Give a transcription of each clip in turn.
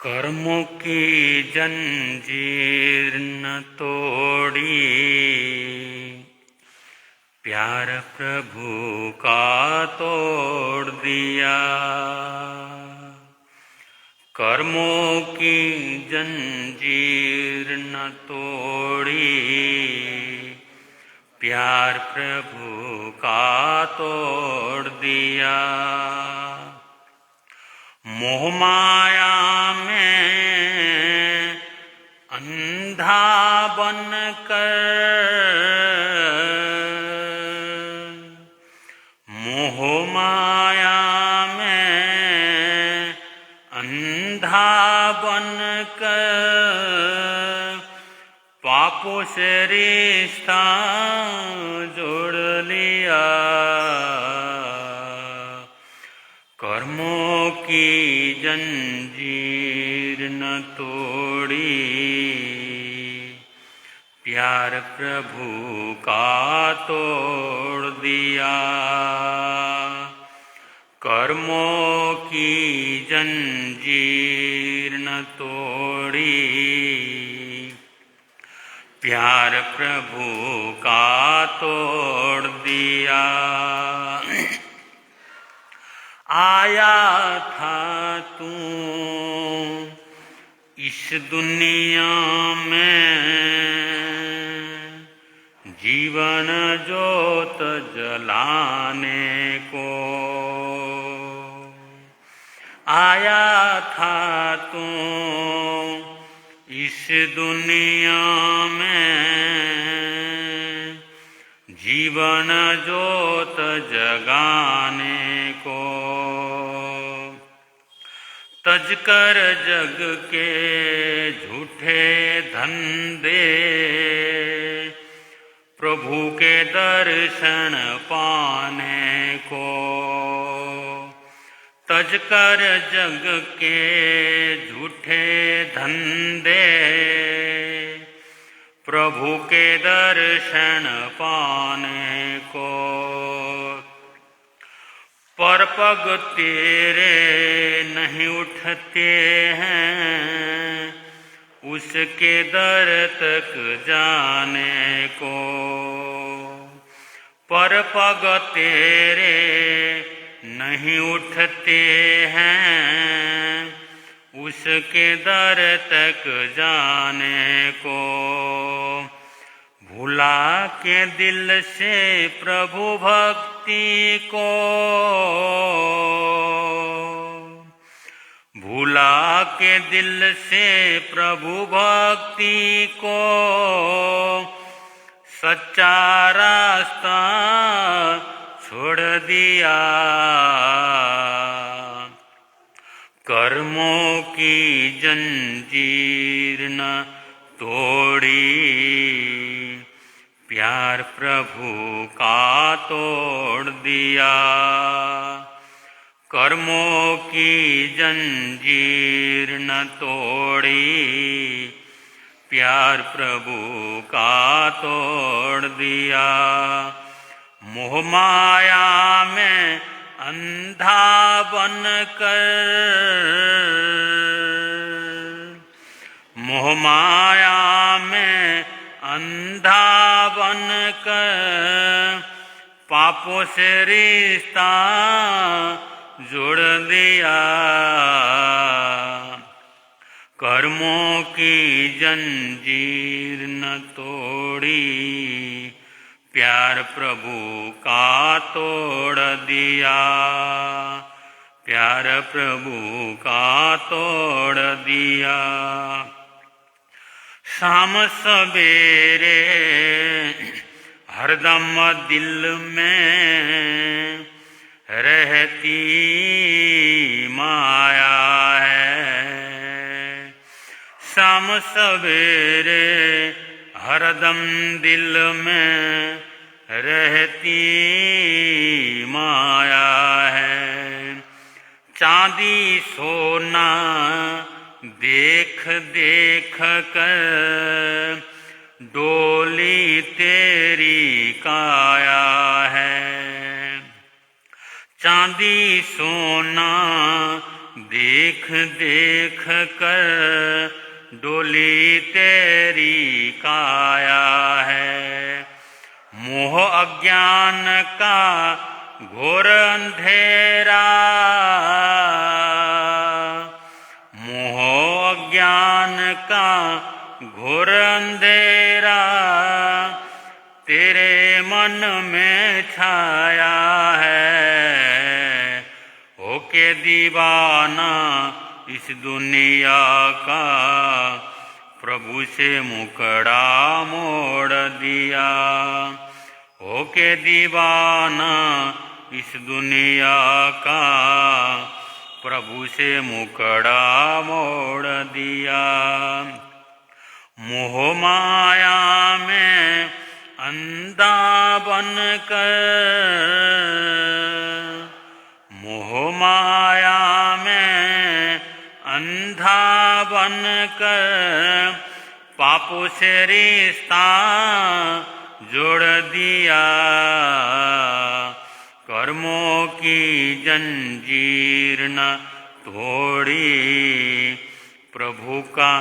कर्मों की जंजीर न तोड़ी, प्यार प्रभु का तोड़ दिया। कर्मों की जंजीर न तोड़ी, प्यार प्रभु का तोड़ दिया। मोह माया में अंधा बनकर, मोह माया में अंधा बनकर, पापों से रिश्ता जोड़ लिया। कर्मों की जंजीर न तोड़ी, प्यार प्रभु का तोड़ दिया। कर्मों की जंजीर न तोड़ी, प्यार प्रभु का तोड़ दिया। आया था तू इस दुनिया में, जीवन जोत जलाने को। आया था तू इस दुनिया में, जीवन जोत जगाने को। तजकर जग के झूठे धंधे, प्रभु के दर्शन पाने को। तजकर जग के झूठे धंधे, प्रभु के दर्शन पाने को। पर पग तेरे नहीं उठते हैं, उसके दर तक जाने को। पर पग तेरे नहीं उठते हैं, उसके दर तक जाने को। भुला के दिल से प्रभु भक्ति को, भुला के दिल से प्रभु भक्ति को। सच्चा रास्ता छोड़ दिया। कर्मों की जंजीर न तोड़ी, प्यार प्रभु का तोड़ दिया। कर्मों की जंजीर न तोड़ी, प्यार प्रभु का तोड़ दिया। मोह माया में अंधा बनकर, मोह माया में अंधा बनकर, पापों से रिश्ता जोड़ दिया। कर्मों की जंजीर न तोड़ी, प्यार प्रभु का तोड़ दिया। प्यार प्रभु का तोड़ दिया। शाम सवेरे हरदम दिल में रहती माया है। शाम सवेरे हरदम दिल में रहती माया है। चांदी सोना देख देख कर डोली तेरी काया है। चांदी सोना देख देख कर डोली तेरी काया है। मोह अज्ञान का घोर अंधेरा, मोह अज्ञान का घोर अंधेरा तेरे मन में छाया है। होके दीवाना इस दुनिया का प्रभु से मुकड़ा मोड़ दिया। होके दीवाना इस दुनिया का प्रभु से मुकड़ा मोड़ दिया। मोह माया में अंधा बनकर, मोह माया में अंधा बनकर पापों से रिश्ता जोड़ दिया। कर्मों की जंजीर न तोड़ी, प्रभु का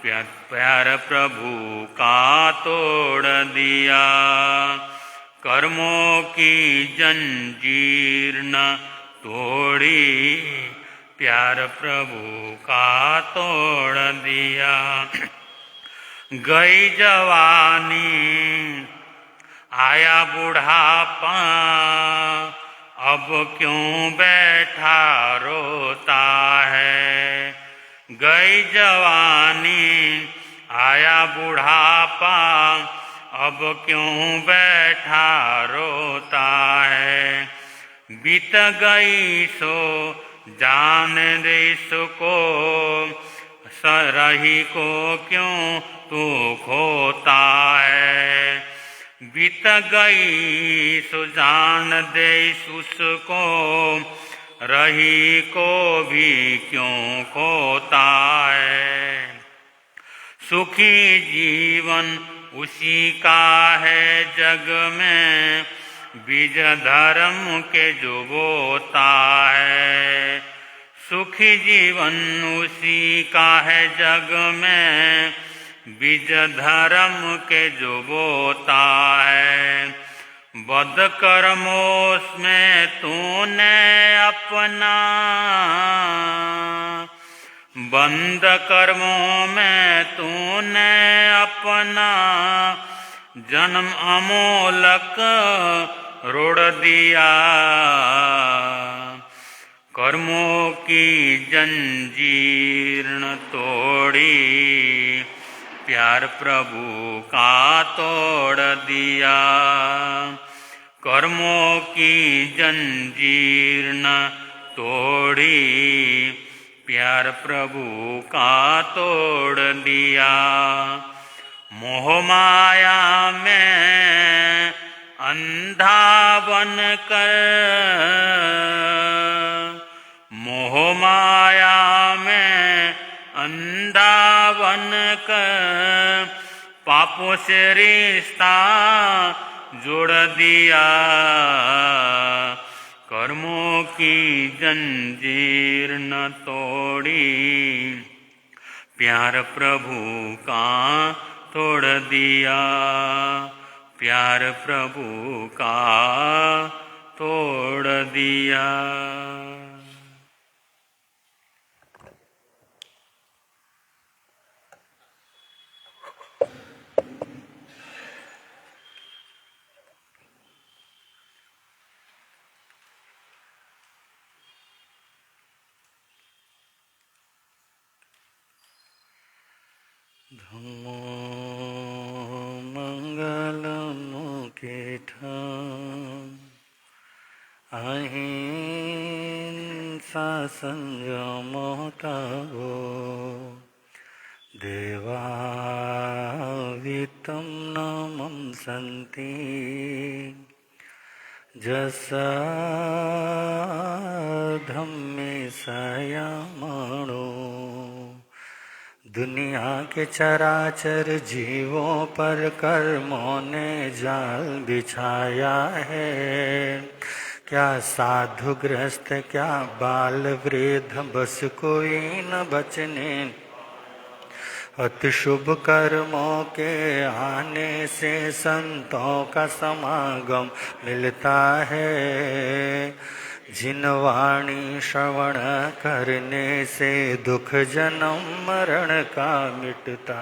प्यार प्रभु का तोड़ दिया। कर्मों की जंजीर न तोड़ी, प्यार प्रभु का तोड़ दिया। गई जवानी आया बुढ़ापा, अब क्यों बैठा रोता है। गई जवानी आया बुढ़ापा, अब क्यों बैठा रोता है। बीत गई सो जान दे इसको, सरही को क्यों तू खोता है। बीत गई सो जान दे उसको, रही को भी क्यों खोता है। सुखी जीवन उसी का है जग में, बीज धर्म के जो बोता है। सुखी जीवन उसी का है जग में, बीज धर्म के जो बोता है। बद कर्मों में तूने अपना, बंद कर्मों में तूने अपना जन्म अमोलक रोड़ दिया। कर्मों की जंजीर न तोड़ी, प्यार प्रभु का तोड़ दिया। कर्मों की जंजीर न तोड़ी, प्यार प्रभु का तोड़ दिया। मोह माया में अंधा बनकर, मोह माया में अंधा बनकर पापों से रिश्ता जोड़ दिया। कर्मों की जंजीर न तोड़ी, प्यार प्रभु का तोड़ दिया। प्यार प्रभु का तोड़ दिया। धम्मो मंगलमुखेठं, अहिंसा संयमो तवो, देवावितं नमं सन्ति, जसा धम्मे संयमणो। दुनिया के चराचर जीवों पर कर्मों ने जाल बिछाया है, क्या साधु गृहस्थ क्या बाल वृद्ध बस कोई न बचने, अति शुभ कर्मों के आने से संतों का समागम मिलता है। जिन वाणी श्रवण करने से दुख जन्म मरण का मिटता,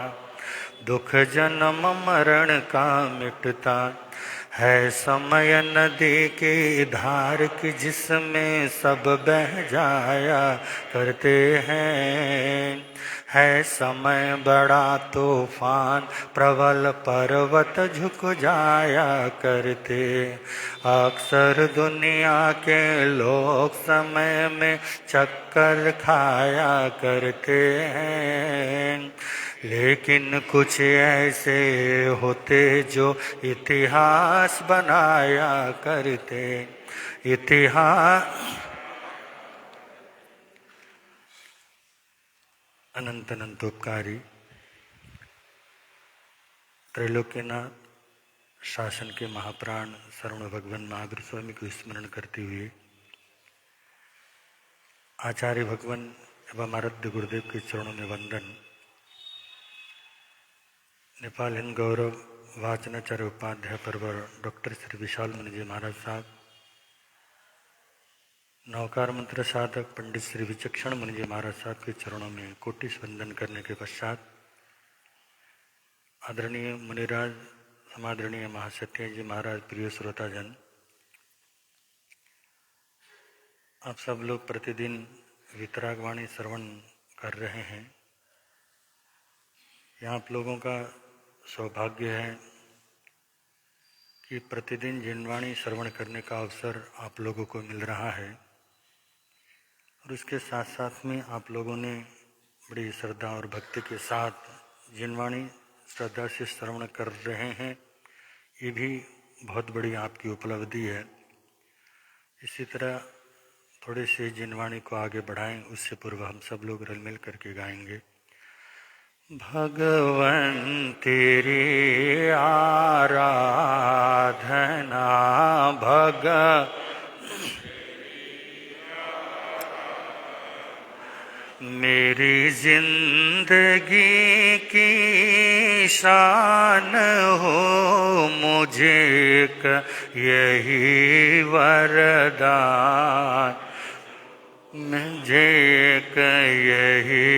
दुख जन्म मरण का मिटता है। समय नदी की धार की जिसमें सब बह जाया करते हैं, है समय बड़ा तूफान प्रबल पर्वत झुक जाया करते। अक्सर दुनिया के लोग समय में चक्कर खाया करते हैं, लेकिन कुछ ऐसे होते जो इतिहास बनाया करते। इतिहास अनंत अनंतोपकारी त्रैलोक्यनाथ शासन के महाप्राण शरवण भगवान महावीर स्वामी को स्मरण करते हुए आचार्य भगवान एवं आराध्य गुरुदेव के चरणों में वंदन। नेपाल हिंद गौरव वाचनाचार्य उपाध्याय परवर डॉक्टर श्री विशाल मुनि जी महाराज साहब, नौकार मंत्र साधक पंडित श्री विचक्षण मुनि जी महाराज साहब के चरणों में कोटि वंदन करने के पश्चात आदरणीय मुनिराज समादरणीय महासत्य जी महाराज, प्रिय श्रोताजन, आप सब लोग प्रतिदिन वितरागवाणी श्रवण कर रहे हैं। यहाँ आप लोगों का सौभाग्य है कि प्रतिदिन जिनवाणी श्रवण करने का अवसर आप लोगों को मिल रहा है, और उसके साथ साथ में आप लोगों ने बड़ी श्रद्धा और भक्ति के साथ जिनवाणी श्रद्धा से श्रवण कर रहे हैं। ये भी बहुत बड़ी आपकी उपलब्धि है। इसी तरह थोड़े से जिनवाणी को आगे बढ़ाएं, उससे पूर्व हम सब लोग रल मिल करके गाएंगे। भगवन तेरी आराधना मेरी जिंदगी की शान हो, मुझे एक यही वरदान, मुझे एक यही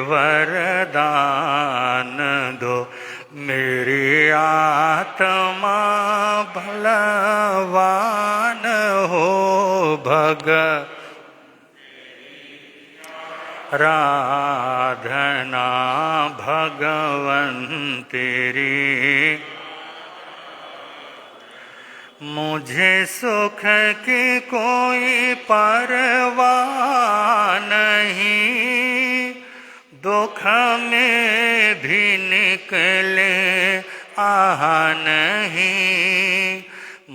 वरदान दो। मेरी आत्मा बलवान हो, आराधना भगवन तेरी, मुझे सुख की कोई परवाह नहीं, दुख में भी निकले आह नहीं।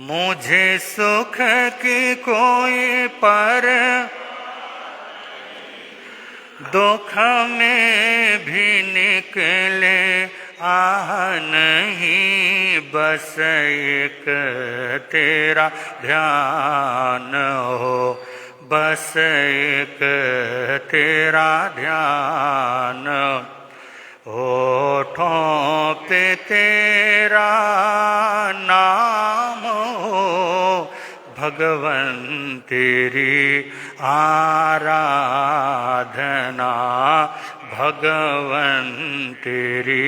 मुझे सुख की कोई दुख में भी निकले आह नहीं, बस एक तेरा ध्यान हो, बस एक तेरा ध्यान। होठों पे तेरा नाम हो, भगवन तेरी आराधना, भगवन तेरी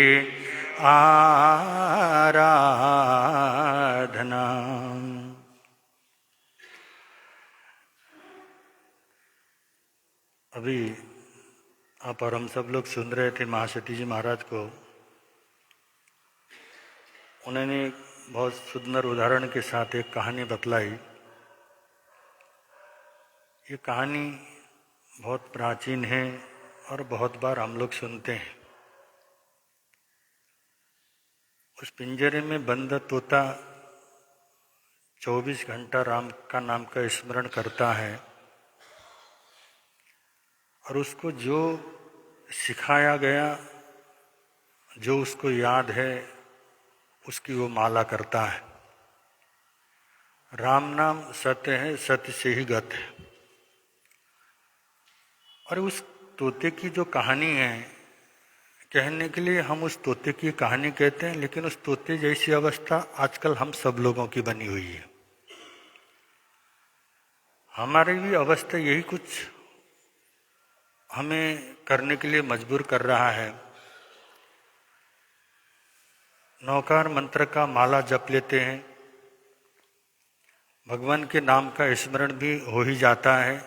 आराधना। अभी आप और हम सब लोग सुन रहे थे महासती जी महाराज को। उन्होंने बहुत सुंदर उदाहरण के साथ एक कहानी बतलाई। ये कहानी बहुत प्राचीन है और बहुत बार हम लोग सुनते हैं। उस पिंजरे में बंद तोता 24 घंटा राम का नाम का स्मरण करता है, और उसको जो सिखाया गया, जो उसको याद है, उसकी वो माला करता है। राम नाम सत्य है, सत्य से ही गत है। और उस तोते की जो कहानी है, कहने के लिए हम उस तोते की कहानी कहते हैं, लेकिन उस तोते जैसी अवस्था आजकल हम सब लोगों की बनी हुई है। हमारी भी अवस्था यही कुछ हमें करने के लिए मजबूर कर रहा है। नौकार मंत्र का माला जप लेते हैं, भगवान के नाम का स्मरण भी हो ही जाता है,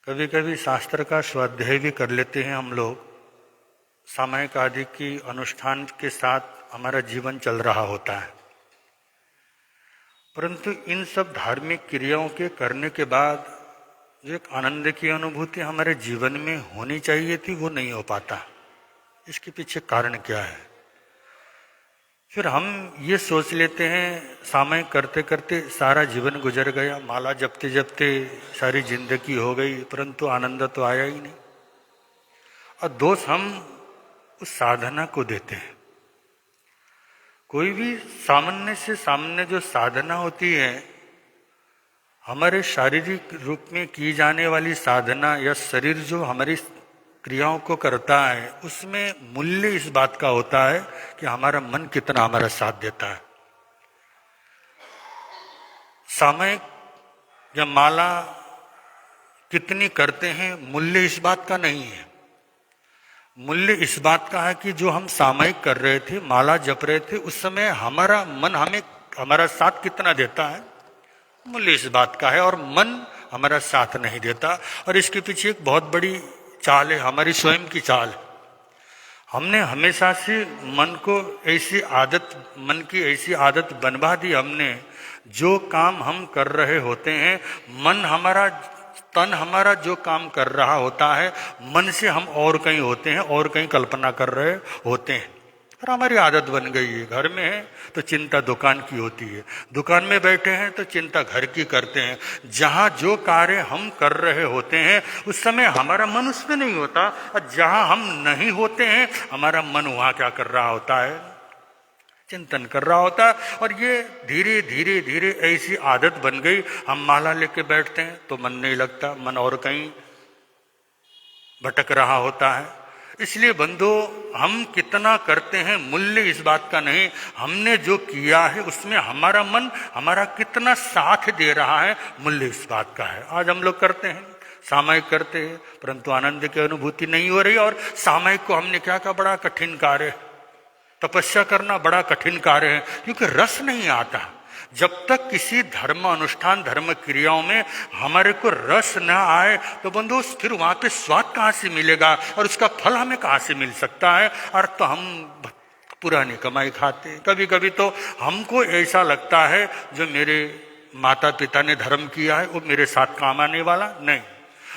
कभी कभी शास्त्र का स्वाध्याय भी कर लेते हैं हम लोग। सामायिक आदि की अनुष्ठान के साथ हमारा जीवन चल रहा होता है, परंतु इन सब धार्मिक क्रियाओं के करने के बाद जो एक आनंद की अनुभूति हमारे जीवन में होनी चाहिए थी, वो नहीं हो पाता। इसके पीछे कारण क्या है? फिर हम ये सोच लेते हैं सामायिक करते करते सारा जीवन गुजर गया, माला जपते जपते सारी जिंदगी हो गई, परंतु आनंद तो आया ही नहीं। और दोष हम उस साधना को देते हैं। कोई भी सामान्य से सामान्य जो साधना होती है, हमारे शारीरिक रूप में की जाने वाली साधना या शरीर जो हमारी क्रियाओं को करता है, उसमें मूल्य इस बात का होता है कि हमारा मन कितना हमारा साथ देता है। सामयिक या माला कितनी करते हैं, मूल्य इस बात का नहीं है। मूल्य इस बात का है कि जो हम सामयिक कर रहे थे, माला जप रहे थे, उस समय हमारा मन हमें हमारा साथ कितना देता है, मूल्य इस बात का है। और मन हमारा साथ नहीं देता, और इसके पीछे एक बहुत बड़ी चाल है, हमारी स्वयं की चाल है। हमने हमेशा से मन को ऐसी आदत, मन की ऐसी आदत बनवा दी हमने, जो काम हम कर रहे होते हैं, मन हमारा, तन हमारा जो काम कर रहा होता है, मन से हम और कहीं होते हैं, और कहीं कल्पना कर रहे होते हैं। और हमारी आदत बन गई है। घर में है तो चिंता दुकान की होती है, दुकान में बैठे हैं तो चिंता घर की करते हैं। जहाँ जो कार्य हम कर रहे होते हैं, उस समय हमारा मन उसमें नहीं होता, और जहाँ हम नहीं होते हैं, हमारा मन वहाँ क्या कर रहा होता है, चिंतन कर रहा होता है। और ये धीरे धीरे धीरे ऐसी आदत बन गई, हम माला लेके बैठते हैं तो मन नहीं लगता, मन और कहीं भटक रहा होता है। इसलिए बंधु, हम कितना करते हैं मूल्य इस बात का नहीं, हमने जो किया है उसमें हमारा मन हमारा कितना साथ दे रहा है, मूल्य इस बात का है। आज हम लोग करते हैं, सामायिक करते हैं, परंतु आनंद की अनुभूति नहीं हो रही। और सामायिक को हमने क्या कहा, बड़ा कठिन कार्य है, तपस्या करना बड़ा कठिन कार्य है, क्योंकि रस नहीं आता। जब तक किसी धर्म अनुष्ठान, धर्म क्रियाओं में हमारे को रस न आए, तो बंधु फिर वहां पे स्वाद कहाँ से मिलेगा, और उसका फल हमें कहाँ से मिल सकता है। और तो हम पुरानी कमाई खाते। कभी कभी तो हमको ऐसा लगता है जो मेरे माता पिता ने धर्म किया है वो मेरे साथ काम आने वाला नहीं।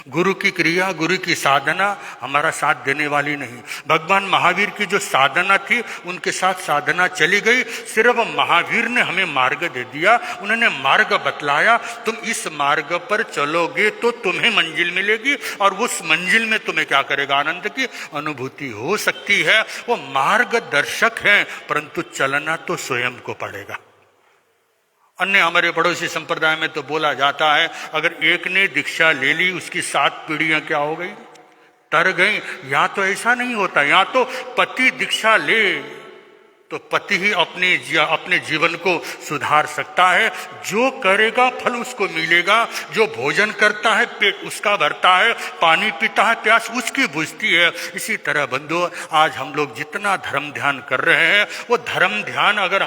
गुरु की क्रिया, गुरु की साधना हमारा साथ देने वाली नहीं। भगवान महावीर की जो साधना थी, उनके साथ साधना चली गई। सिर्फ महावीर ने हमें मार्ग दे दिया, उन्होंने मार्ग बतलाया, तुम इस मार्ग पर चलोगे तो तुम्हें मंजिल मिलेगी, और उस मंजिल में तुम्हें क्या करेगा, आनंद की अनुभूति हो सकती है। वो मार्गदर्शक है, परंतु चलना तो स्वयं को पड़ेगा। अन्य हमारे पड़ोसी संप्रदाय में तो बोला जाता है, अगर एक ने दीक्षा ले ली, उसकी 7 पीढ़ियां क्या हो गई, तर गई। यहाँ तो ऐसा नहीं होता, यहाँ तो पति दीक्षा ले तो पति ही अपने जीवन को सुधार सकता है। जो करेगा फल उसको मिलेगा, जो भोजन करता है पेट उसका भरता है, पानी पीता है प्यास उसकी बुझती है। इसी तरह बंधु, आज हम लोग जितना धर्म ध्यान कर रहे हैं, वो धर्म ध्यान अगर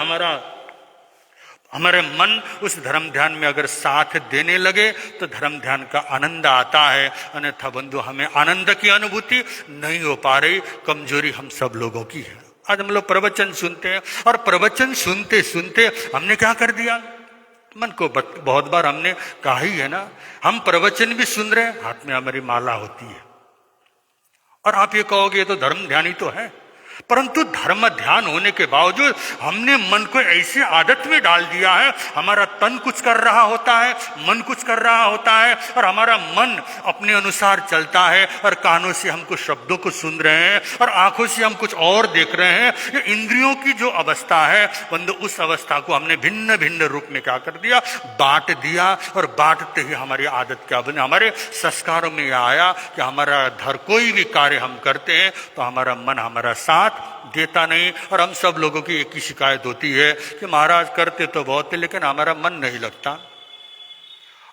हमारे मन उस धर्म ध्यान में अगर साथ देने लगे तो धर्म ध्यान का आनंद आता है। अन्यथा बंधु, हमें आनंद की अनुभूति नहीं हो पा रही। कमजोरी हम सब लोगों की है। आज हम लोग प्रवचन सुनते हैं, और प्रवचन सुनते सुनते हमने क्या कर दिया, मन को बहुत बार हमने कहा ही है ना, हम प्रवचन भी सुन रहे हैं, हाथ में हमारी माला होती है, और आप ये कहोगे ये तो धर्म ध्यान ही तो है। परंतु धर्म ध्यान होने के बावजूद हमने मन को ऐसी आदत में डाल दिया है, हमारा तन कुछ कर रहा होता है, मन कुछ कर रहा होता है, और हमारा मन अपने अनुसार चलता है, और कानों से हम कुछ शब्दों को सुन रहे हैं और आंखों से हम कुछ और देख रहे हैं। ये इंद्रियों की जो अवस्था है बंधु, उस अवस्था को हमने भिन्न भिन्न रूप में क्या कर दिया, बांट दिया। और बांटते ही हमारी आदत क्या बनी, हमारे संस्कारों में आया कि हमारा कोई भी कार्य हम करते हैं तो हमारा मन हमारा साथ देता नहीं। और हम सब लोगों की एक ही शिकायत होती है कि महाराज करते तो बहुत है लेकिन हमारा मन नहीं लगता।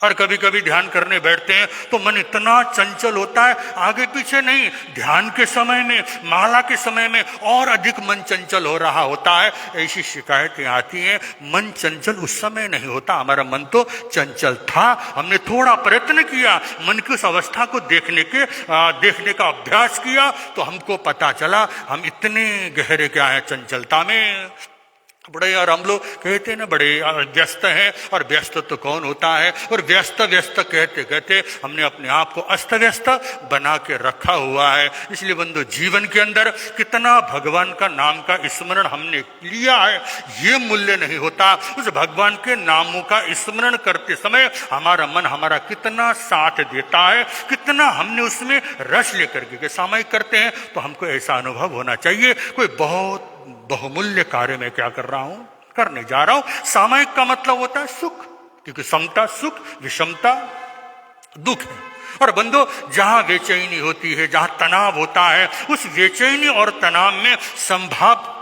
और कभी कभी ध्यान करने बैठते हैं तो मन इतना चंचल होता है, आगे पीछे नहीं, ध्यान के समय में, माला के समय में और अधिक मन चंचल हो रहा होता है। ऐसी शिकायतें आती हैं। मन चंचल उस समय नहीं होता, हमारा मन तो चंचल था। हमने थोड़ा प्रयत्न किया, मन की उस अवस्था को देखने का अभ्यास किया तो हमको पता चला हम इतने गहरे क्या है चंचलता में। बड़े यार हम लोग कहते हैं ना, बड़े व्यस्त हैं, और व्यस्त तो कौन होता है, और व्यस्त व्यस्त कहते कहते हमने अपने आप को अस्त व्यस्त बना के रखा हुआ है। इसलिए बंधु, जीवन के अंदर कितना भगवान का नाम का स्मरण हमने लिया है ये मूल्य नहीं होता। उस भगवान के नामों का स्मरण करते समय हमारा मन हमारा कितना साथ देता है, कितना हमने उसमें रस लेकर के सामयिक करते हैं। तो हमको ऐसा अनुभव होना चाहिए कोई बहुत बहुमूल्य कार्य में क्या कर रहा हूं, करने जा रहा हूं। सामयिक का मतलब होता है सुख, क्योंकि समता सुख, विषमता दुख है। और बंधु, जहां बेचैनी होती है, जहां तनाव होता है, उस बेचैनी और तनाव में संभाव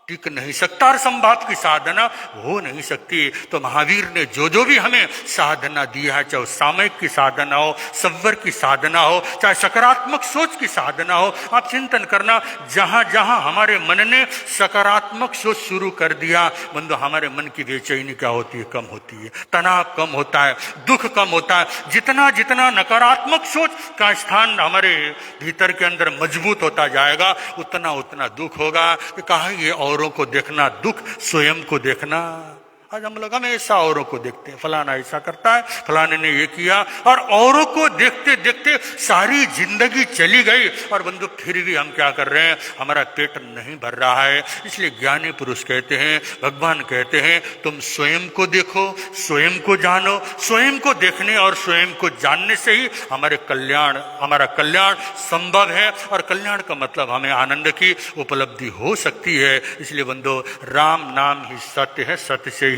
टिक नहीं सकता, और संभाव की साधना हो नहीं सकती। तो महावीर ने जो भी हमें साधना दी है, चाहे सामयिक की साधना हो, सव्वर की साधना हो, चाहे सकारात्मक सोच की साधना हो, आप चिंतन करना, जहां जहां हमारे मन ने सकारात्मक सोच शुरू कर दिया बंधु, हमारे मन की बेचैनी क्या होती है, कम होती है, तनाव कम होता है, दुख कम होता है। जितना जितना नकारात्मक सोच का स्थान हमारे भीतर के अंदर मजबूत होता जाएगा, उतना उतना दुख होगा। कहा ये औरों को देखना दुख, स्वयं को देखना। आज हम लोग हमेशा औरों को देखते हैं, फलाना ऐसा करता है, फलाने ने ये किया, और औरों को देखते देखते सारी जिंदगी चली गई। और बंधु, फिर भी हम क्या कर रहे हैं, हमारा पेट नहीं भर रहा है। इसलिए ज्ञानी पुरुष कहते हैं, भगवान कहते हैं, तुम स्वयं को देखो, स्वयं को जानो। स्वयं को देखने और स्वयं को जानने से ही हमारा कल्याण संभव है। और कल्याण का मतलब हमें आनंद की उपलब्धि हो सकती है। इसलिए बंधु, राम नाम ही सत्य है, सत्य से ही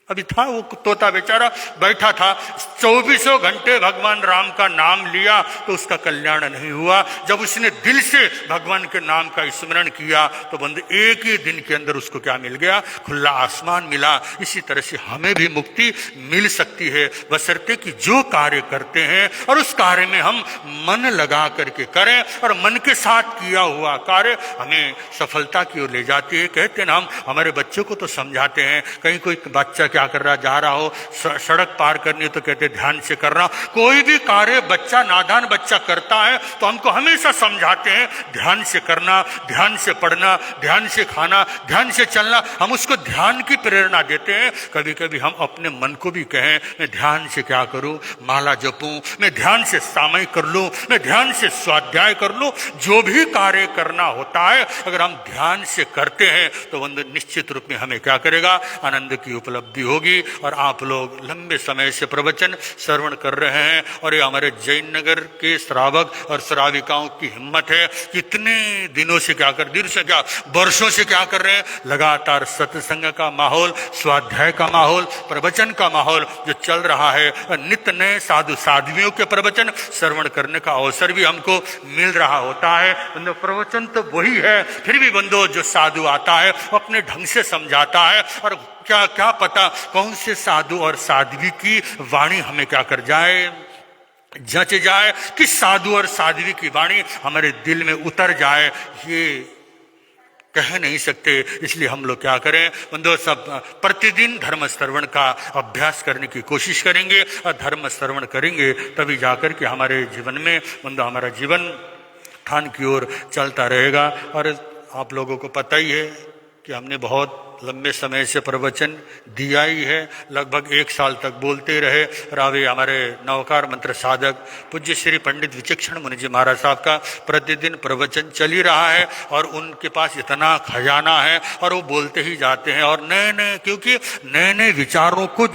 अभी था वो तोता बेचारा बैठा था, 24 घंटे भगवान राम का नाम लिया तो उसका कल्याण नहीं हुआ। जब उसने दिल से भगवान के नाम का स्मरण किया तो बंधु, एक ही दिन के अंदर उसको क्या मिल गया, खुला आसमान मिला। इसी तरह से हमें भी मुक्ति मिल सकती है, बशर्ते कि जो कार्य करते हैं और उस कार्य में हम मन लगा करके करें, और मन के साथ किया हुआ कार्य हमें सफलता की ओर ले जाती है। कहते हैं ना, हम हमारे बच्चों को तो समझाते हैं, कहीं कोई बच्चा क्या कर रहा, जा रहा हो, सड़क पार करनी तो कहते ध्यान से करना। कोई भी कार्य बच्चा, नादान बच्चा करता है तो हमको हमेशा समझाते हैं ध्यान से करना, ध्यान से पढ़ना, ध्यान से खाना, ध्यान से चलना। हम उसको ध्यान की प्रेरणा देते हैं। कभी कभी हम अपने मन को भी कहें, मैं ध्यान से क्या करूं, माला जपूं, मैं ध्यान से सामयिक कर लूं, मैं ध्यान से स्वाध्याय कर लूं। जो भी कार्य करना होता है अगर हम ध्यान से करते हैं तो बंधु, निश्चित रूप में हमें क्या करेगा, आनंद की उपलब्धि होगी। और आप लोग लंबे समय से प्रवचन श्रवण कर रहे हैं, और ये हमारे जैन नगर के श्रावक और श्राविकाओं की हिम्मत है, कितने दिनों से क्या कर, दिन से क्या, वर्षों से क्या कर रहे हैं, लगातार सत्संग का माहौल, स्वाध्याय का माहौल, प्रवचन का माहौल जो चल रहा है। नित्य नए साधु साध्वियों के प्रवचन श्रवण करने का अवसर भी हमको मिल रहा होता है। बंधु, प्रवचन तो वही है, फिर भी बंधु जो साधु आता है अपने ढंग से समझाता है, और क्या पता कौन से साधु और साध्वी की वाणी हमें क्या कर जाए, जच जाए, कि साधु और साध्वी की वाणी हमारे दिल में उतर जाए, ये कह नहीं सकते। इसलिए हम लोग क्या करें बंधु, सब प्रतिदिन धर्म श्रवण का अभ्यास करने की कोशिश करेंगे, और धर्म श्रवण करेंगे तभी जाकर के हमारे जीवन में बंधु, हमारा जीवन स्थान की ओर चलता रहेगा। और आप लोगों को पता ही है कि हमने बहुत लंबे समय से प्रवचन दिया ही है, लगभग 1 साल तक बोलते रहे। रावे हमारे नवकार मंत्र साधक पूज्य श्री पंडित विचक्षण मुनि जी महाराज साहब का प्रतिदिन प्रवचन चल ही रहा है और उनके पास इतना खजाना है और वो बोलते ही जाते हैं। और नए नए, क्योंकि नए नए विचारों को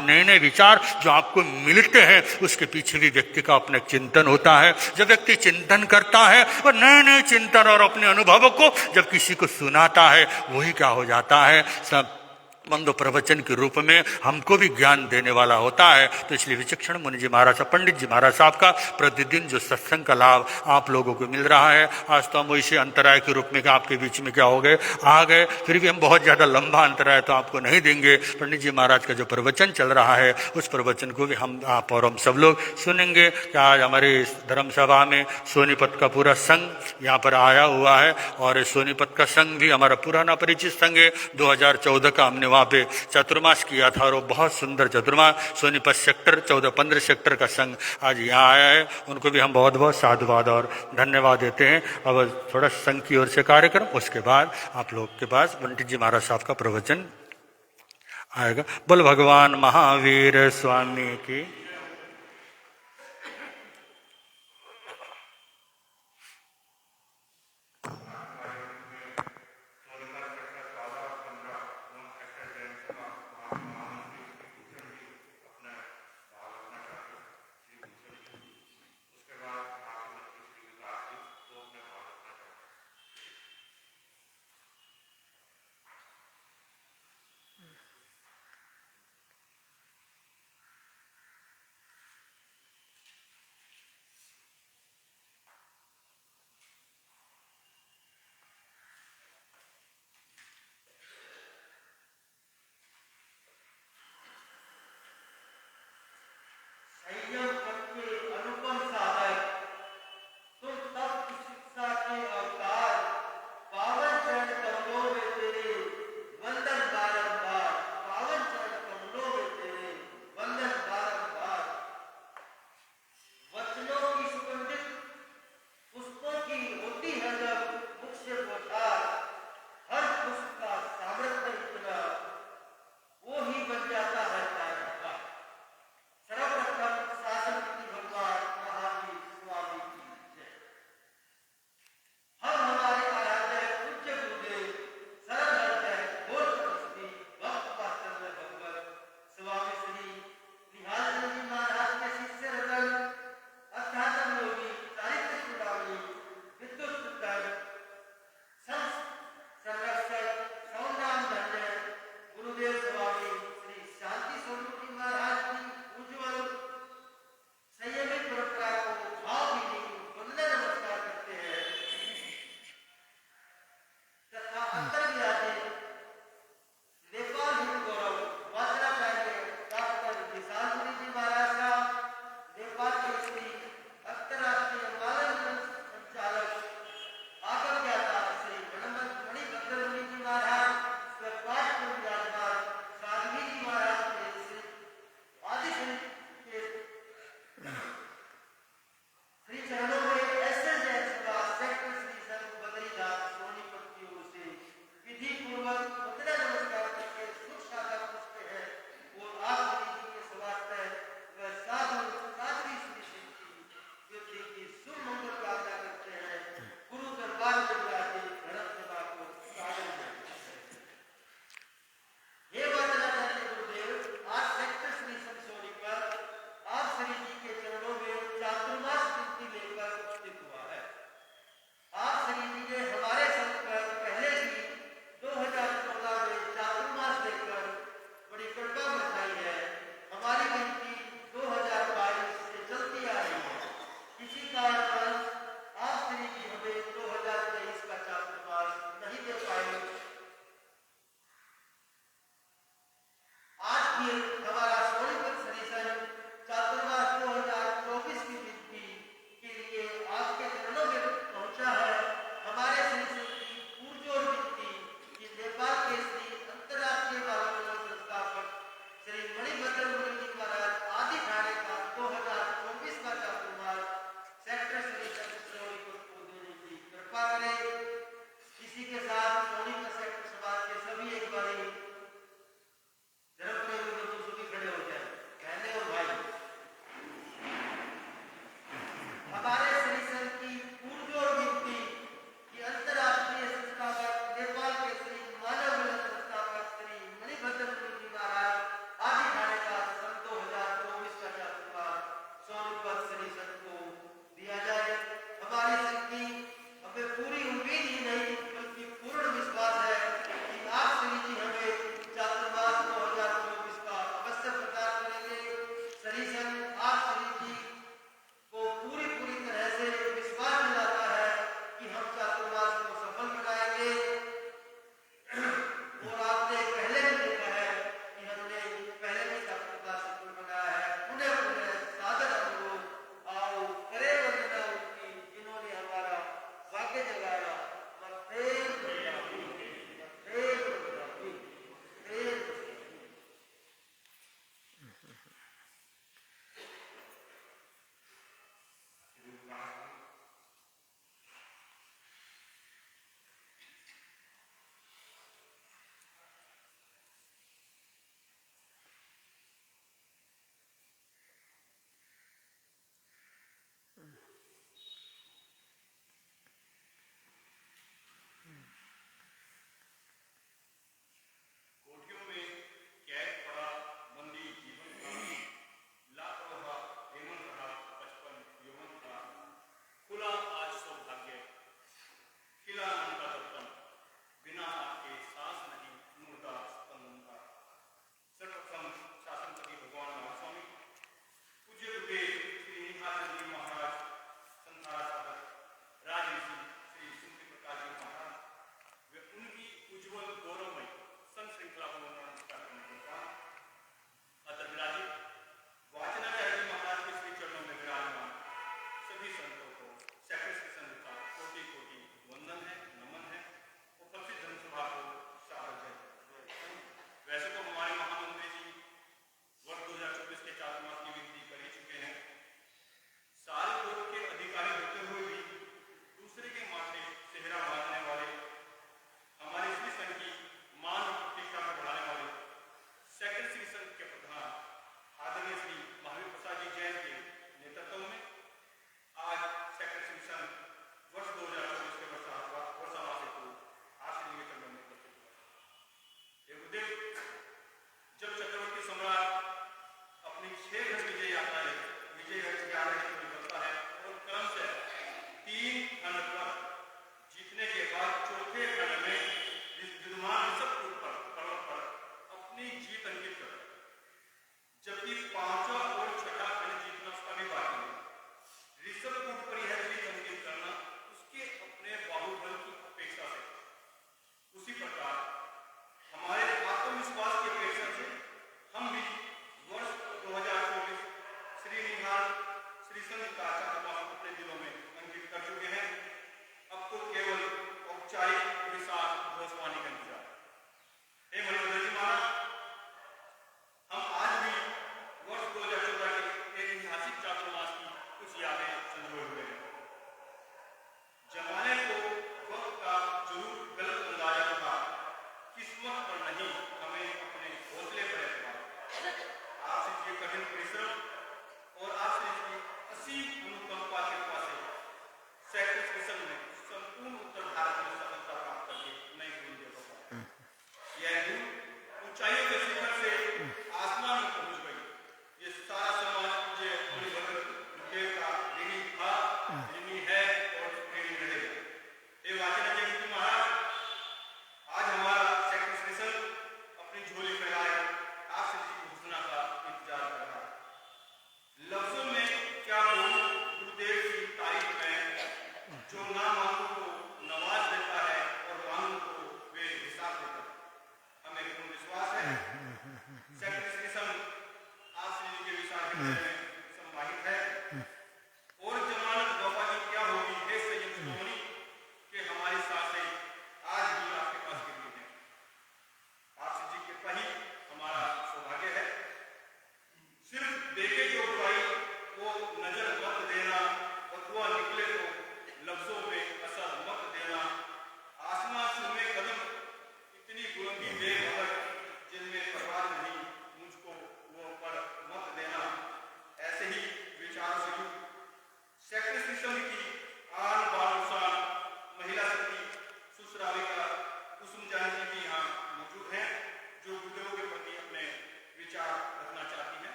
नए नए विचार जो आपको मिलते हैं उसके पीछे भी व्यक्ति का अपना चिंतन होता है। जब व्यक्ति चिंतन करता है और नए नए चिंतन और अपने अनुभवों को जब किसी को सुनाता है, वही क्या हो जाता है, सब मंदो प्रवचन के रूप में हमको भी ज्ञान देने वाला होता है। तो इसलिए विचक्षण मुनि जी महाराज साहब, पंडित जी महाराज साहब का प्रतिदिन जो सत्संग का लाभ आप लोगों को मिल रहा है, आज तो हम वैसे अंतराय के रूप में क्या आपके बीच में क्या हो गए, आ गए, फिर भी हम बहुत ज़्यादा लंबा अंतराय तो आपको नहीं देंगे। पंडित जी महाराज का जो प्रवचन चल रहा है उस प्रवचन को भी आप और हम सब लोग सुनेंगे। क्या आज हमारे धर्म सभा में सोनीपत का पूरा संघ यहाँ पर आया हुआ है और सोनीपत का संघ भी हमारा पुराना परिचित संघ है। 2014 का हमने वहाँ पे चतुर्मास किया था और वो बहुत सुंदर चतुर्मास, सोनीपत सेक्टर 14-15 सेक्टर का संघ आज यहाँ आया है। उनको भी हम बहुत बहुत साधुवाद और धन्यवाद देते हैं। अब थोड़ा संघ की ओर से कार्यक्रम, उसके बाद आप लोग के पास पंडित जी महाराज साहब का प्रवचन आएगा। बोल भगवान महावीर स्वामी की।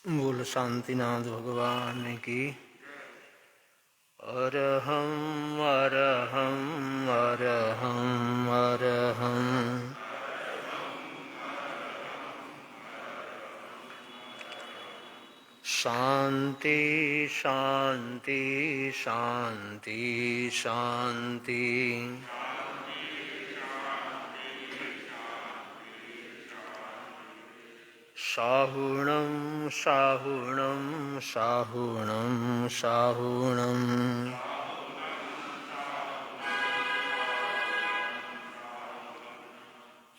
बोल शांतिनाथ भगवान की। अरहं अरहं अरहं अरहं। शांति शांति शांति शांति। साहुणं साहुणं साहुणं साहुणं।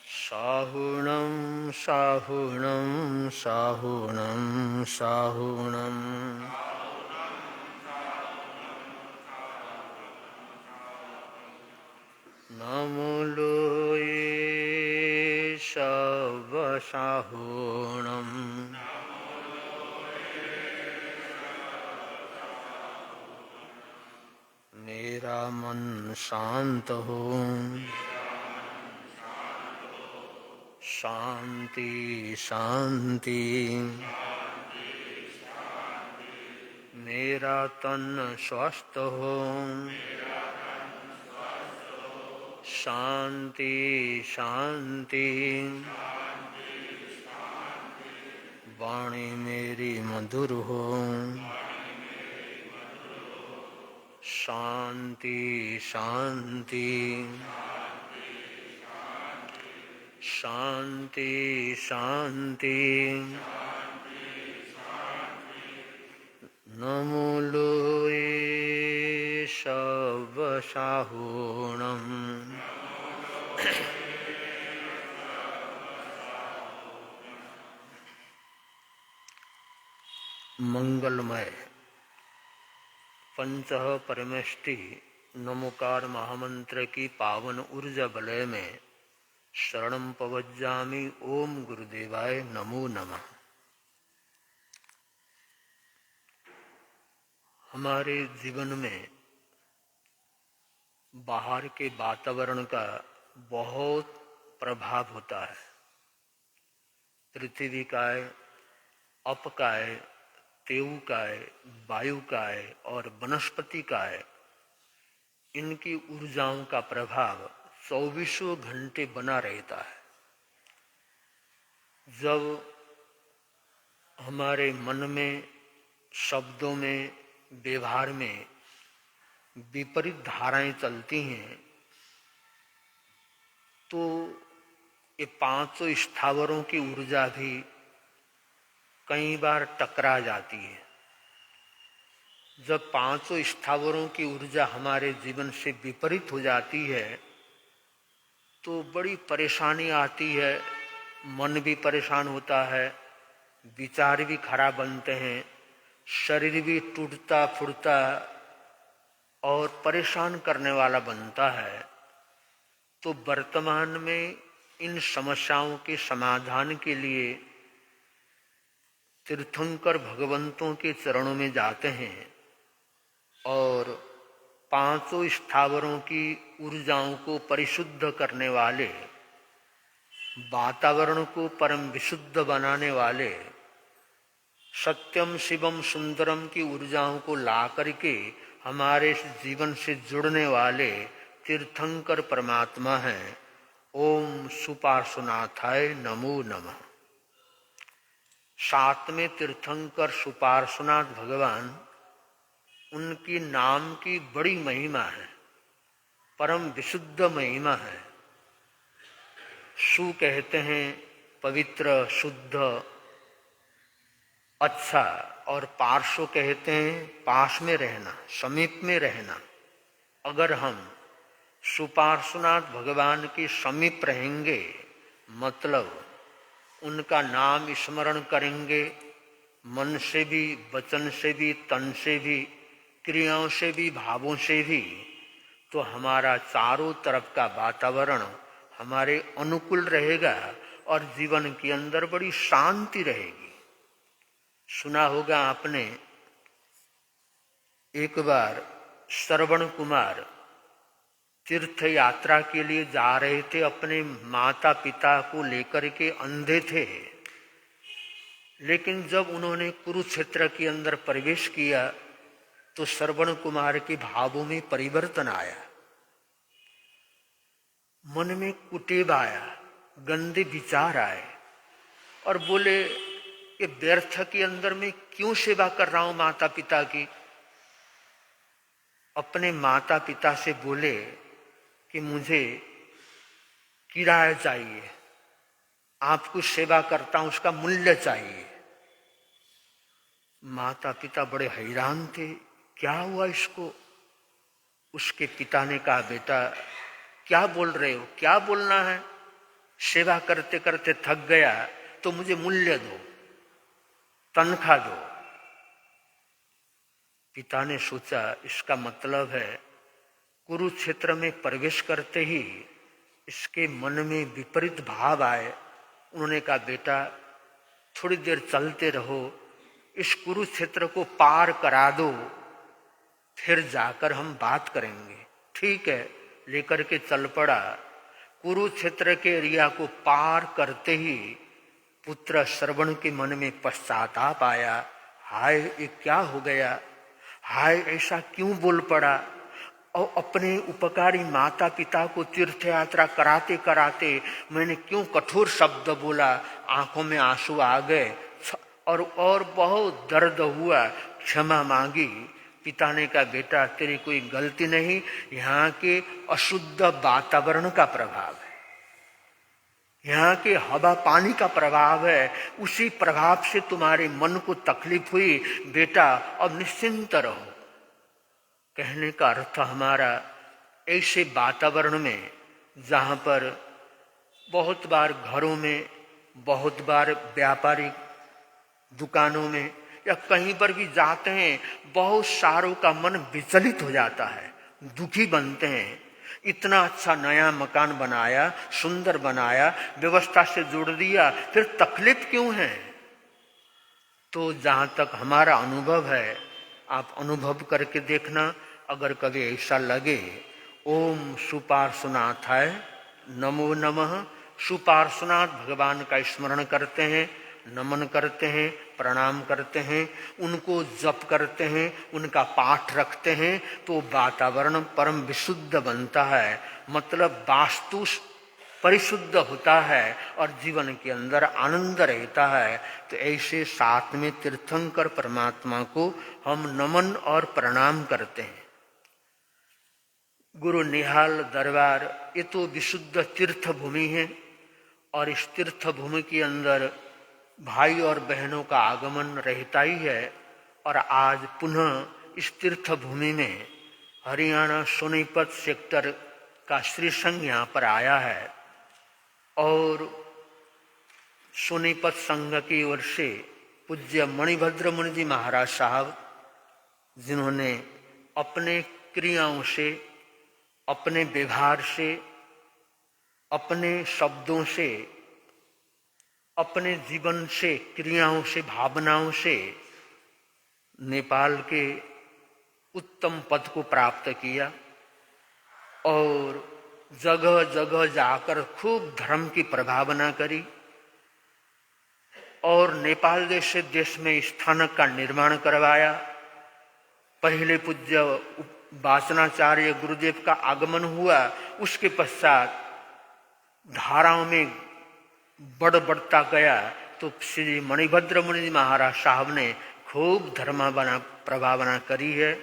साहुणं साहुणं साहुणं साहुणं। नमोलोये शवसाहुणम्। मेरा मन शांत हो, शांति शांति। मेरा तन स्वस्थ हो, शांति शांति। वाणी मेरी मधुर हो, शांति शांति शांति शांति। नमो लोये शवसाहुणम्। मंगलमय पंचः परमेष्टि नमोकार महामंत्र की पावन ऊर्जा वलय में शरणं पवज्जामि। ओम गुरुदेवाय नमो नमः। हमारे जीवन में बाहर के वातावरण का बहुत प्रभाव होता है। पृथ्वी का है, अप का है, तेऊ का है, वायु का है और वनस्पति का है। इनकी ऊर्जाओं का प्रभाव 24 घंटे बना रहता है। जब हमारे मन में, शब्दों में, व्यवहार में विपरीत धाराएं चलती हैं तो ये पांचों स्थावरों की ऊर्जा भी कई बार टकरा जाती है। जब पांचों स्थावरों की ऊर्जा हमारे जीवन से विपरीत हो जाती है तो बड़ी परेशानी आती है। मन भी परेशान होता है, विचार भी खराब बनते हैं, शरीर भी टूटता फूटता और परेशान करने वाला बनता है। तो वर्तमान में इन समस्याओं के समाधान के लिए तीर्थंकर भगवंतों के चरणों में जाते हैं और पांचों स्थावरों की ऊर्जाओं को परिशुद्ध करने वाले, वातावरण को परम विशुद्ध बनाने वाले, सत्यम शिवम सुंदरम की ऊर्जाओं को ला करके हमारे जीवन से जुड़ने वाले तीर्थंकर परमात्मा हैं। ओम सुपार्श्वनाथाय नमो नमः। सातवें तीर्थंकर सुपार्श्वनाथ भगवान, उनकी नाम की बड़ी महिमा है, परम विशुद्ध महिमा है। सु कहते हैं पवित्र, शुद्ध, अच्छा, और पार्श्व कहते हैं पास में रहना, समीप में रहना। अगर हम सुपार्श्वनाथ भगवान के समीप रहेंगे, मतलब उनका नाम स्मरण करेंगे, मन से भी, वचन से भी, तन से भी, क्रियाओं से भी, भावों से भी, तो हमारा चारों तरफ का वातावरण हमारे अनुकूल रहेगा और जीवन के अंदर बड़ी शांति रहेगी। सुना होगा आपने, एक बार श्रवण कुमार तीर्थ यात्रा के लिए जा रहे थे, अपने माता पिता को लेकर के, अंधे थे, लेकिन जब उन्होंने कुरुक्षेत्र के अंदर प्रवेश किया तो श्रवण कुमार के भावों में परिवर्तन आया, मन में कुटेव आया, गंदे विचार आए और बोले कि व्यर्थ के अंदर मैं क्यों सेवा कर रहा हूं माता पिता की। अपने माता पिता से बोले कि मुझे किराया चाहिए, आपको सेवा करता हूं उसका मूल्य चाहिए। माता पिता बड़े हैरान थे, क्या हुआ इसको। उसके पिता ने कहा, बेटा क्या बोल रहे हो, क्या बोलना है, सेवा करते करते थक गया तो मुझे मूल्य दो, तनख्वाह दो। पिता ने सोचा इसका मतलब है कुरुक्षेत्र में प्रवेश करते ही इसके मन में विपरीत भाव आए। उन्होंने कहा, बेटा थोड़ी देर चलते रहो, इस कुरुक्षेत्र को पार करा दो, फिर जाकर हम बात करेंगे। ठीक है, लेकर के चल पड़ा। कुरुक्षेत्र के एरिया को पार करते ही पुत्र श्रवण के मन में पश्चाताप आया, हाय ये क्या हो गया, हाय ऐसा क्यों बोल पड़ा। और अपने उपकारी माता पिता को तीर्थ यात्रा कराते कराते मैंने क्यों कठोर शब्द बोला, आंखों में आंसू आ गए और बहुत दर्द हुआ, क्षमा मांगी। पिता ने कहा, बेटा तेरी कोई गलती नहीं, यहाँ के अशुद्ध वातावरण का प्रभाव है, यहाँ के हवा पानी का प्रभाव है, उसी प्रभाव से तुम्हारे मन को तकलीफ हुई। बेटा अब निश्चिंत रहो। कहने का अर्थ हमारा ऐसे वातावरण में जहाँ पर बहुत बार घरों में, बहुत बार व्यापारिक दुकानों में या कहीं पर भी जाते हैं, बहुत सारों का मन विचलित हो जाता है, दुखी बनते हैं। इतना अच्छा नया मकान बनाया, सुंदर बनाया, व्यवस्था से जोड़ दिया, फिर तकलीफ क्यों है। तो जहां तक हमारा अनुभव है, आप अनुभव करके देखना। अगर कभी ऐसा लगे, ओम सुपार्श्वनाथाय नमो नमः, सुपार्श्वनाथ भगवान का स्मरण करते हैं, नमन करते हैं, प्रणाम करते हैं, उनको जप करते हैं, उनका पाठ रखते हैं, तो वातावरण परम विशुद्ध बनता है। मतलब वास्तु परिशुद्ध होता है और जीवन के अंदर आनंद रहता है। तो ऐसे साथ में तीर्थंकर परमात्मा को हम नमन और प्रणाम करते हैं। गुरु निहाल दरबार ये तो विशुद्ध तीर्थ भूमि है और इस तीर्थ भूमि के अंदर भाई और बहनों का आगमन रहता ही है। और आज पुनः इस तीर्थ भूमि में हरियाणा सोनीपत सेक्टर का श्री संघ यहाँ पर आया है और सोनीपत संघ की ओर से पूज्य मणिभद्र मुनि जी महाराज साहब, जिन्होंने अपने क्रियाओं से, अपने व्यवहार से, अपने शब्दों से, अपने जीवन से, क्रियाओं से, भावनाओं से नेपाल के उत्तम पद को प्राप्त किया और जगह जगह जाकर खूब धर्म की प्रभावना करी और नेपाल जैसे देश में स्थानक का निर्माण करवाया। पहले पूज्य वाचनाचार्य गुरुदेव का आगमन हुआ, उसके पश्चात धाराओं में बढ़ता गया तो श्री मणिभद्र मुनि महाराज साहब ने खूब धर्म प्रभावना करी है।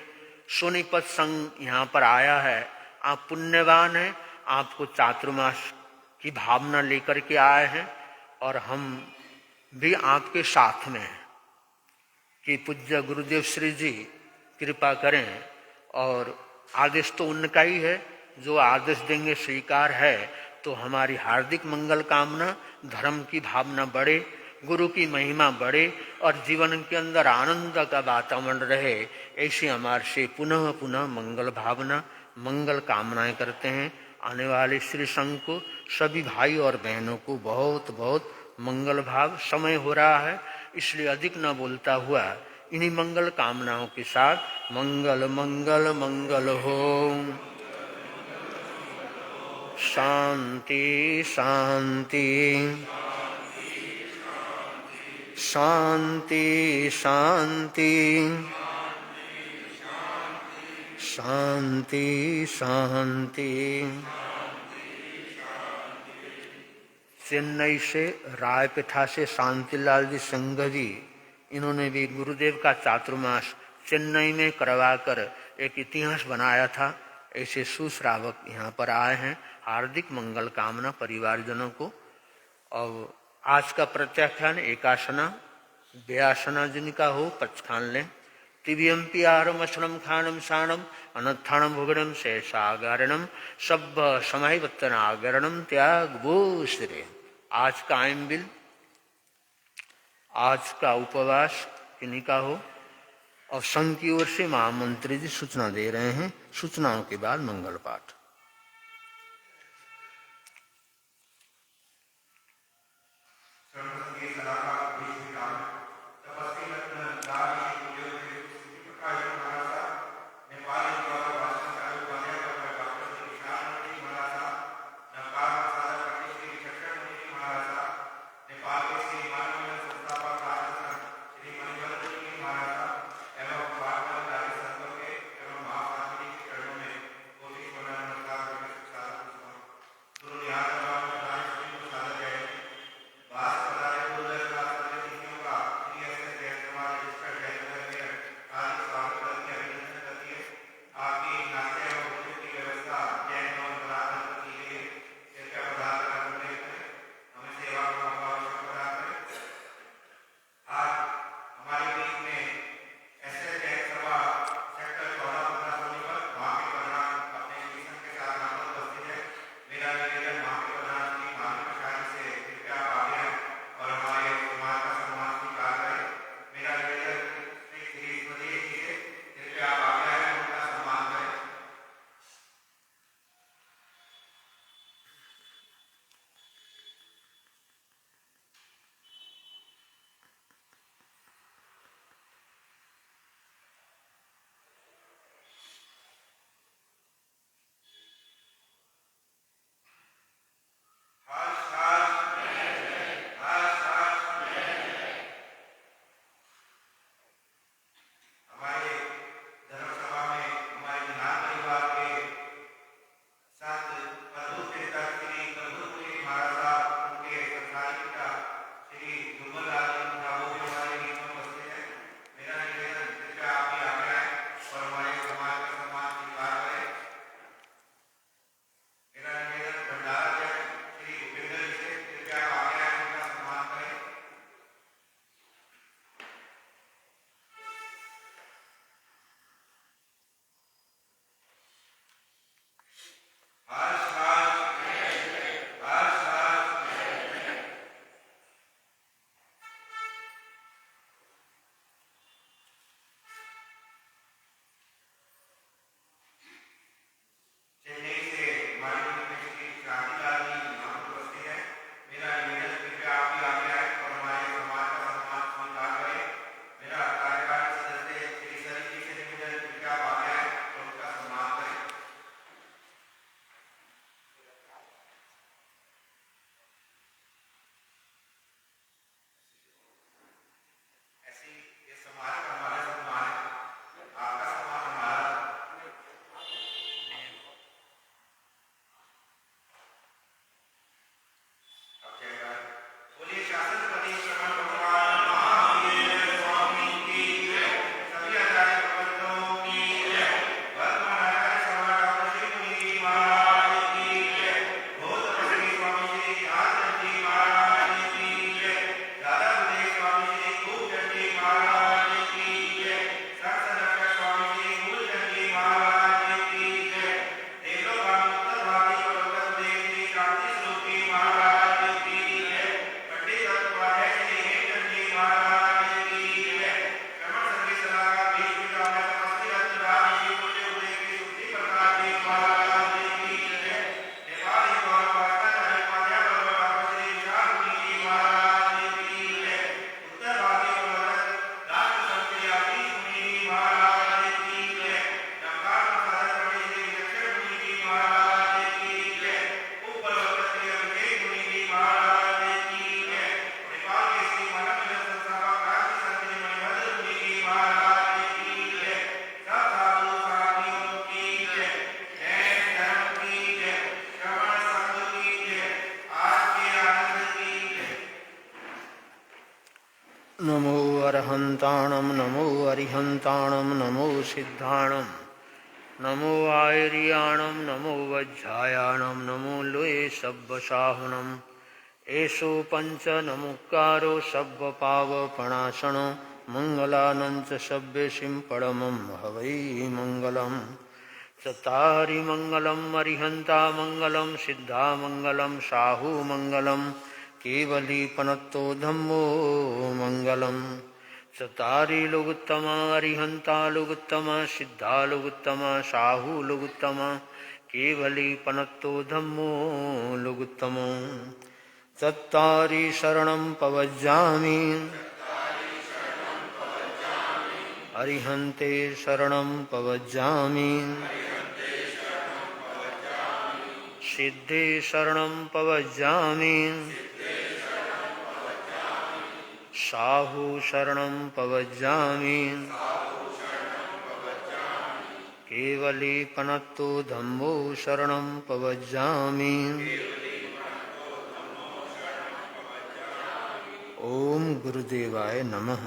सोनीपत संघ यहाँ पर आया है, आप पुण्यवान हैं, आपको चातुर्मास की भावना लेकर के आए हैं और हम भी आपके साथ में हैं कि पूज्य गुरुदेव श्री जी कृपा करें। और आदेश तो उनका ही है, जो आदेश देंगे स्वीकार है। तो हमारी हार्दिक मंगल कामना, धर्म की भावना बढ़े, गुरु की महिमा बढ़े और जीवन के अंदर आनंद का वातावरण रहे, ऐसी हमारे से पुनः पुनः मंगल भावना, मंगल कामनाएं करते हैं। आने वाले श्री संघ को सभी भाई और बहनों को बहुत बहुत मंगल भाव। समय हो रहा है इसलिए अधिक न बोलता हुआ इन्हीं मंगल कामनाओं के साथ मंगल मंगल मंगल हो। शांति शांति शांति शांति शांति शांति। चेन्नई से रायपिठा से शांतिलाल जी संघ जी, इन्होंने भी गुरुदेव का चातुर्मास चेन्नई में करवाकर एक इतिहास बनाया था। ऐसे सुश्रावक यहाँ पर आए हैं। हार्दिक मंगल कामना परिवारजनों को। और आज का प्रत्याख्यान एकासना व्यासना जिनका हो पचखान लें। तिव्यम्पि आहारम असनम खानम शानम अनत्थानम भुगणम शेषागारणम सब समय वत्तनागरणम त्याग वो श्रे। आज का आइम बिल, आज का उपवास किन्हीं का हो। और संघ की ओर से महामंत्री जी सूचना दे रहे हैं। सूचनाओं के बाद मंगल पाठ। अरिहंताणं नमो अरिहंताणं नमो सिद्धाणं नमो आयर्याणं नमो वज्रायाणं नमो लोये सब्बसाहुनम् एषो पंच नमुकारो सब्बपावपणासनो मंगलानंच सभ्यसिं परमं हवै मंगलम् चतारि मंगलम् अरिहंता मंगलम् सिद्धा मंगलम् साहू मंगलम् केवली पनत्तो धम्मो मंगलम् चतारि लोगुत्तमा अरिहंता लोगुत्तमा सिद्धा लोगुत्तमा साहू लोगुत्तमा केवली पनत्तो धम्मो लोगुत्तमो चत्तारि शरणं पवज्जामि अरिहन्ते शरणं पवज्जामि सिद्धे शरणं पवज्जामि साहू शरणं पवज्जामि केवली पनत्तो धम्मो शरणं पवज्जामि ओम गुरुदेवाय नमः।